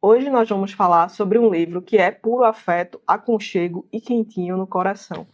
Hoje nós vamos falar sobre um livro que é puro afeto, aconchego e quentinho no coração.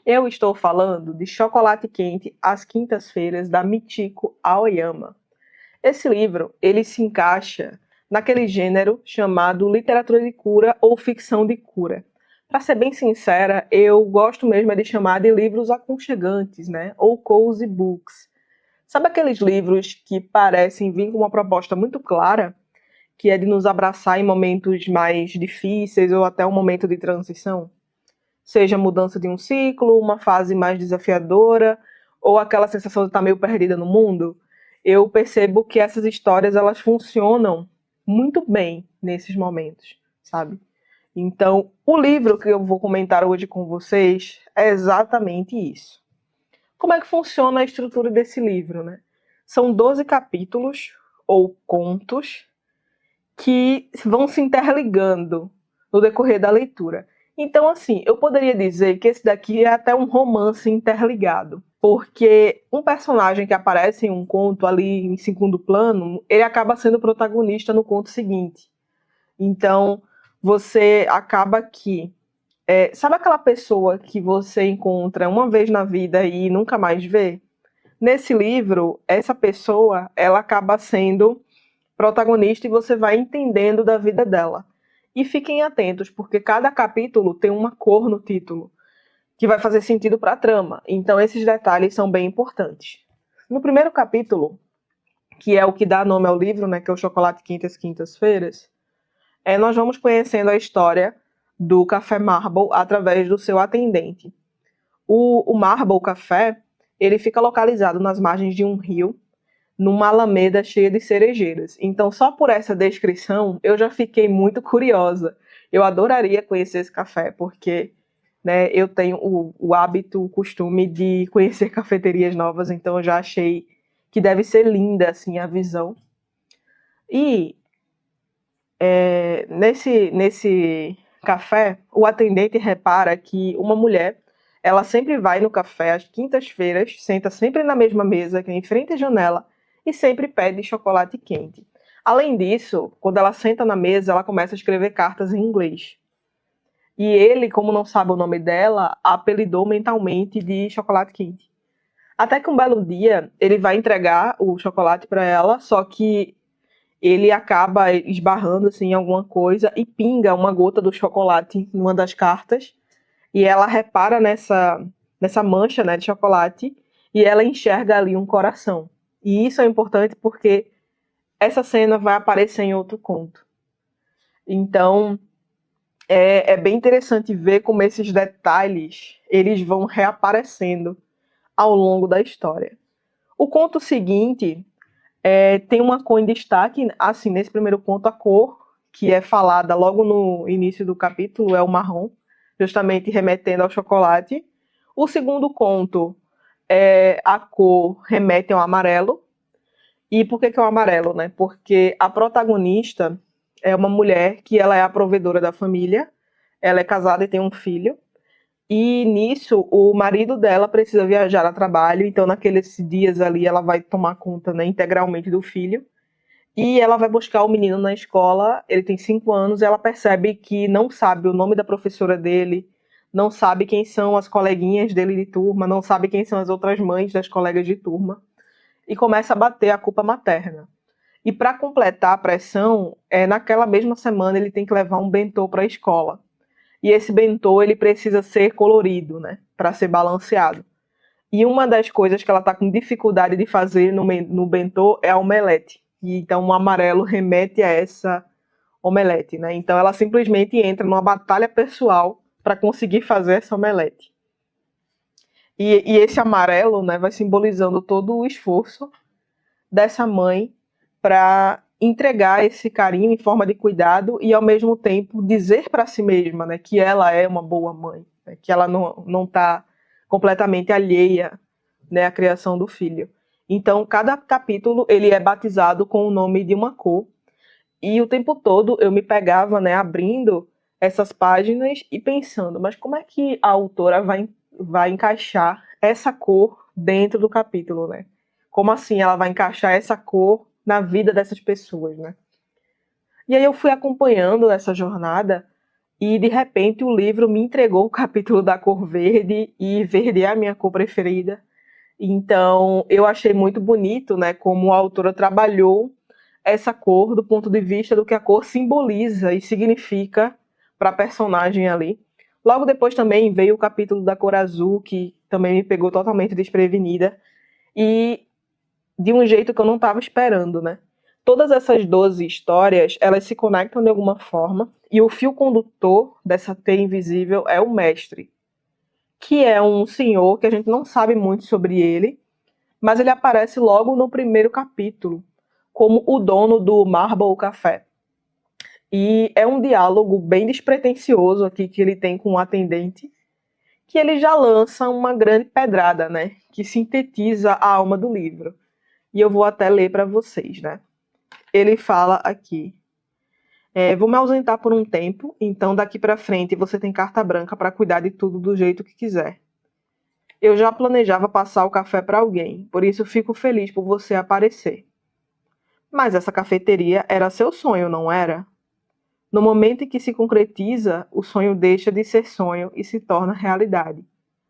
Eu estou falando de Chocolate Quente às Quintas-Feiras, da Michiko Aoyama. Esse livro, ele se encaixa naquele gênero chamado literatura de cura ou ficção de cura. Para ser bem sincera, eu gosto mesmo de chamar de livros aconchegantes, né? Ou cozy books. Sabe aqueles livros que parecem vir com uma proposta muito clara, que é de nos abraçar em momentos mais difíceis ou até um momento de transição? Seja a mudança de um ciclo, uma fase mais desafiadora ou aquela sensação de estar meio perdida no mundo. Eu percebo que essas histórias elas funcionam muito bem nesses momentos, sabe? Então, o livro que eu vou comentar hoje com vocês é exatamente isso. Como é que funciona a estrutura desse livro, né? São 12 capítulos ou contos que vão se interligando no decorrer da leitura. Então, assim, eu poderia dizer que esse daqui é até um romance interligado, porque um personagem que aparece em um conto ali em segundo plano, ele acaba sendo protagonista no conto seguinte. Então, você acaba que sabe aquela pessoa que você encontra uma vez na vida e nunca mais vê? Nesse livro, essa pessoa, ela acaba sendo protagonista e você vai entendendo da vida dela. E fiquem atentos, porque cada capítulo tem uma cor no título, que vai fazer sentido para a trama. Então esses detalhes são bem importantes. No primeiro capítulo, que é o que dá nome ao livro, né, que é o Chocolate Quente às Quintas-Feiras, nós vamos conhecendo a história do Café Marble através do seu atendente. O Marble Café, ele fica localizado nas margens de um rio, numa alameda cheia de cerejeiras. Então, só por essa descrição, eu já fiquei muito curiosa. Eu adoraria conhecer esse café, porque né, eu tenho o hábito, o costume de conhecer cafeterias novas, então eu já achei que deve ser linda assim a visão. E nesse café, o atendente repara que uma mulher, ela sempre vai no café às quintas-feiras, senta sempre na mesma mesa, que é em frente à janela, e sempre pede chocolate quente. Além disso, quando ela senta na mesa, ela começa a escrever cartas em inglês. E ele, como não sabe o nome dela, a apelidou mentalmente de chocolate quente. Até que um belo dia, ele vai entregar o chocolate para ela, só que ele acaba esbarrando assim, em alguma coisa e pinga uma gota do chocolate em uma das cartas. E ela repara nessa mancha, né, de chocolate e ela enxerga ali um coração. E isso é importante porque essa cena vai aparecer em outro conto. Então, é bem interessante ver como esses detalhes eles vão reaparecendo ao longo da história. O conto seguinte tem uma cor em destaque, assim, nesse primeiro conto, a cor que é falada logo no início do capítulo é o marrom, justamente remetendo ao chocolate. O segundo conto, a cor remete ao amarelo. E por que é o amarelo, né? Porque a protagonista é uma mulher que ela é a provedora da família, ela é casada e tem um filho, e nisso o marido dela precisa viajar a trabalho, então naqueles dias ali ela vai tomar conta, né, integralmente do filho. E ela vai buscar o menino na escola, ele tem 5 anos, e ela percebe que não sabe o nome da professora dele, não sabe quem são as coleguinhas dele de turma, não sabe quem são as outras mães das colegas de turma, e começa a bater a culpa materna. E para completar a pressão, naquela mesma semana ele tem que levar um bentô para a escola. E esse bentô ele precisa ser colorido, né, para ser balanceado. E uma das coisas que ela está com dificuldade de fazer no bentô é a omelete. E então o amarelo remete a essa omelete, né? Então ela simplesmente entra numa batalha pessoal para conseguir fazer essa omelete. E esse amarelo, né, vai simbolizando todo o esforço dessa mãe para entregar esse carinho em forma de cuidado e ao mesmo tempo dizer para si mesma, né, que ela é uma boa mãe, né, que ela não está completamente alheia, né, à criação do filho. Então, cada capítulo ele é batizado com o nome de uma cor e o tempo todo eu me pegava, né, abrindo essas páginas e pensando, mas como é que a autora vai encaixar essa cor dentro do capítulo, né? Como assim ela vai encaixar essa cor na vida dessas pessoas, né? E aí eu fui acompanhando essa jornada e, de repente, o livro me entregou o capítulo da cor verde, e verde é a minha cor preferida. Então, eu achei muito bonito, né, como a autora trabalhou essa cor do ponto de vista do que a cor simboliza e significa para a personagem ali. Logo depois também veio o capítulo da cor azul, que também me pegou totalmente desprevenida, e de um jeito que eu não estava esperando, né? Todas essas 12 histórias, elas se conectam de alguma forma, e o fio condutor dessa teia invisível é o mestre, que é um senhor que a gente não sabe muito sobre ele, mas ele aparece logo no primeiro capítulo, como o dono do Marble Café. E é um diálogo bem despretensioso aqui que ele tem com o atendente, que ele já lança uma grande pedrada, né? Que sintetiza a alma do livro. E eu vou até ler para vocês, né? Ele fala aqui: vou me ausentar por um tempo, então daqui para frente você tem carta branca para cuidar de tudo do jeito que quiser. Eu já planejava passar o café para alguém, por isso fico feliz por você aparecer. Mas essa cafeteria era seu sonho, não era? No momento em que se concretiza, o sonho deixa de ser sonho e se torna realidade.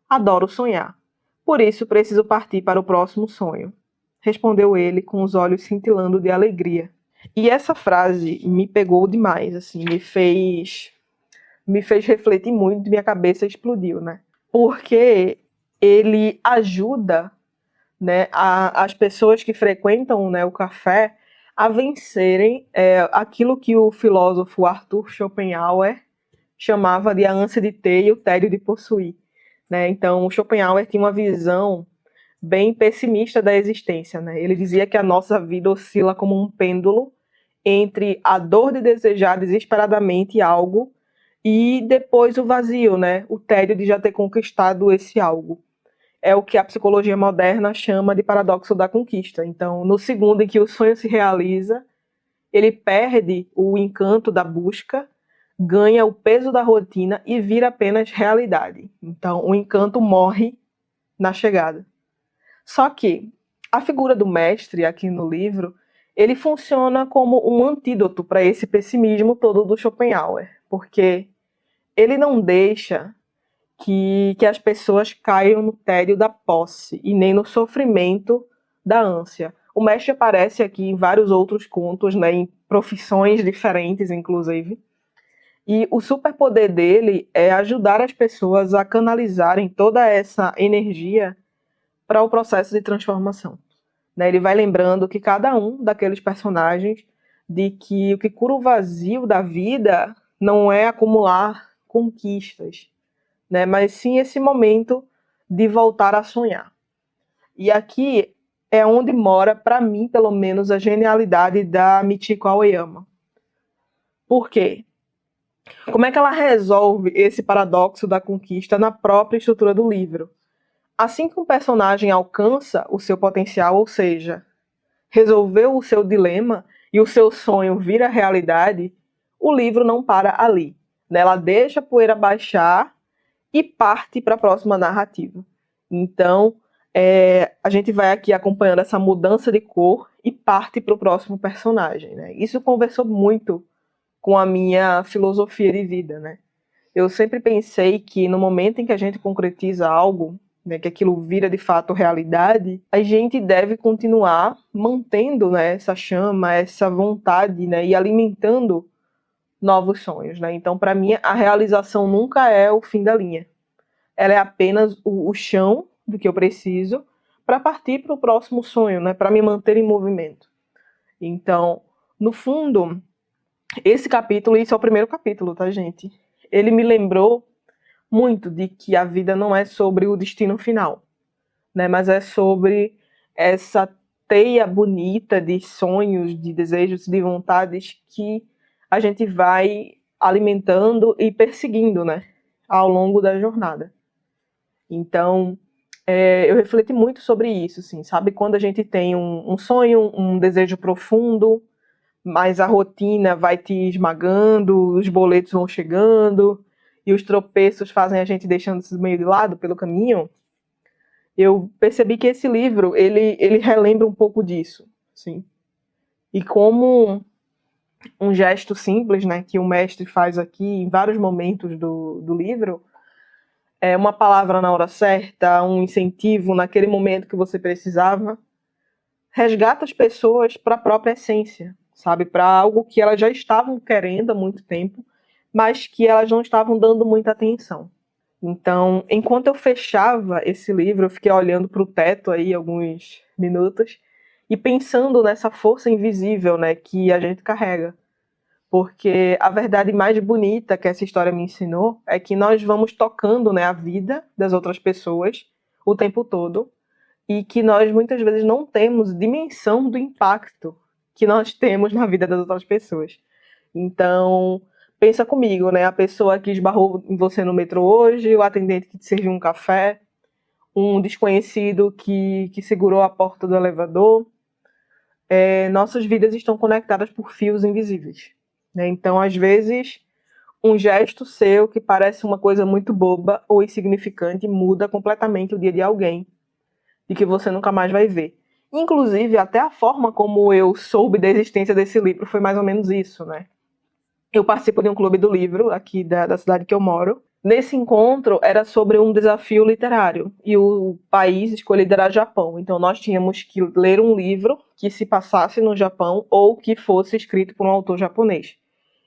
Adoro sonhar. Por isso preciso partir para o próximo sonho. Respondeu ele com os olhos cintilando de alegria. E essa frase me pegou demais, assim, me fez refletir muito, minha cabeça explodiu, né? Porque ele ajuda, né, as pessoas que frequentam, né, o café a vencerem aquilo que o filósofo Arthur Schopenhauer chamava de a ânsia de ter e o tédio de possuir, né? Então, o Schopenhauer tinha uma visão bem pessimista da existência, né? Ele dizia que a nossa vida oscila como um pêndulo entre a dor de desejar desesperadamente algo e depois o vazio, né? O tédio de já ter conquistado esse algo. É o que a psicologia moderna chama de paradoxo da conquista. Então, no segundo em que o sonho se realiza, ele perde o encanto da busca, ganha o peso da rotina e vira apenas realidade. Então, o encanto morre na chegada. Só que a figura do mestre aqui no livro, ele funciona como um antídoto para esse pessimismo todo do Schopenhauer, porque ele não deixa que as pessoas caiam no tédio da posse e nem no sofrimento da ânsia. O mestre aparece aqui em vários outros contos, né, em profissões diferentes, inclusive. E o superpoder dele é ajudar as pessoas a canalizarem toda essa energia para o processo de transformação. Né? Ele vai lembrando que cada um daqueles personagens de que o que cura o vazio da vida não é acumular conquistas, né? Mas sim esse momento de voltar a sonhar. E aqui é onde mora, para mim, pelo menos, a genialidade da Michiko Aoyama. Por quê? Como é que ela resolve esse paradoxo da conquista na própria estrutura do livro? Assim que um personagem alcança o seu potencial, ou seja, resolveu o seu dilema e o seu sonho vira realidade, o livro não para ali. Ela deixa a poeira baixar e parte para a próxima narrativa. Então, a gente vai aqui acompanhando essa mudança de cor e parte para o próximo personagem. Né? Isso conversou muito com a minha filosofia de vida. Né? Eu sempre pensei que no momento em que a gente concretiza algo, né, que aquilo vira de fato realidade, a gente deve continuar mantendo, né, essa chama, essa vontade, né, e alimentando novos sonhos. Né? Então, para mim, a realização nunca é o fim da linha. Ela é apenas o chão do que eu preciso para partir para o próximo sonho, né, para me manter em movimento. Então, no fundo, esse capítulo, isso é o primeiro capítulo, tá, gente? Ele me lembrou muito de que a vida não é sobre o destino final, né? Mas é sobre essa teia bonita de sonhos, de desejos, de vontades que a gente vai alimentando e perseguindo, né? Ao longo da jornada. Então, eu refleti muito sobre isso, assim, sabe? Quando a gente tem um sonho, um desejo profundo, mas a rotina vai te esmagando, os boletos vão chegando e os tropeços fazem a gente deixando isso meio de lado pelo caminho. Eu percebi que esse livro, ele relembra um pouco disso, assim. E como um gesto simples, né, que o mestre faz aqui em vários momentos do livro, é uma palavra na hora certa, um incentivo naquele momento que você precisava, resgata as pessoas para a própria essência, sabe? Para algo que elas já estavam querendo há muito tempo, mas que elas não estavam dando muita atenção. Então, enquanto eu fechava esse livro, eu fiquei olhando para o teto aí alguns minutos e pensando nessa força invisível, né, que a gente carrega. Porque a verdade mais bonita que essa história me ensinou é que nós vamos tocando, né, a vida das outras pessoas o tempo todo e que nós muitas vezes não temos dimensão do impacto que nós temos na vida das outras pessoas. Então, pensa comigo, né? A pessoa que esbarrou em você no metrô hoje, o atendente que te serviu um café, um desconhecido que segurou a porta do elevador. Nossas vidas estão conectadas por fios invisíveis, né? Então, às vezes, um gesto seu que parece uma coisa muito boba ou insignificante muda completamente o dia de alguém e que você nunca mais vai ver. Inclusive, até a forma como eu soube da existência desse livro foi mais ou menos isso, né? Eu participo de um clube do livro aqui da cidade que eu moro. Nesse encontro era sobre um desafio literário e o país escolhido era Japão. Então nós tínhamos que ler um livro que se passasse no Japão ou que fosse escrito por um autor japonês.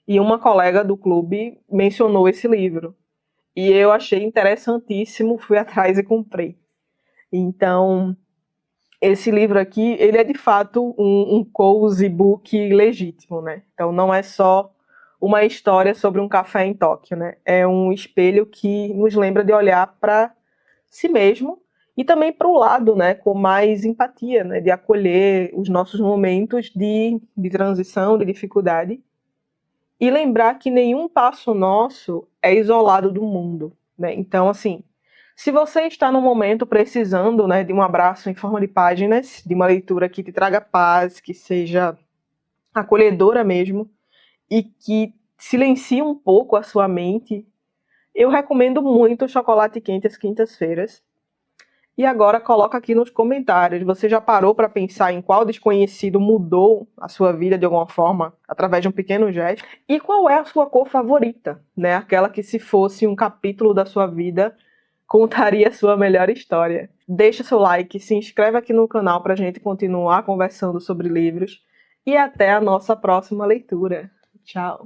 E uma colega do clube mencionou esse livro. E eu achei interessantíssimo, fui atrás e comprei. Então, esse livro aqui, ele é de fato um cozy book legítimo, né? Então não é só uma história sobre um café em Tóquio, né? É um espelho que nos lembra de olhar para si mesmo e também para o lado, né? Com mais empatia, né? De acolher os nossos momentos de transição, de dificuldade e lembrar que nenhum passo nosso é isolado do mundo, né? Então, assim, se você está no momento precisando, né, de um abraço em forma de páginas, de uma leitura que te traga paz, que seja acolhedora mesmo, e que silencie um pouco a sua mente, eu recomendo muito Chocolate Quente às quintas-feiras. E agora coloca aqui nos comentários, você já parou para pensar em qual desconhecido mudou a sua vida de alguma forma, através de um pequeno gesto? E qual é a sua cor favorita, né? Aquela que, se fosse um capítulo da sua vida, contaria a sua melhor história. Deixa seu like, se inscreve aqui no canal para a gente continuar conversando sobre livros e até a nossa próxima leitura. Tchau!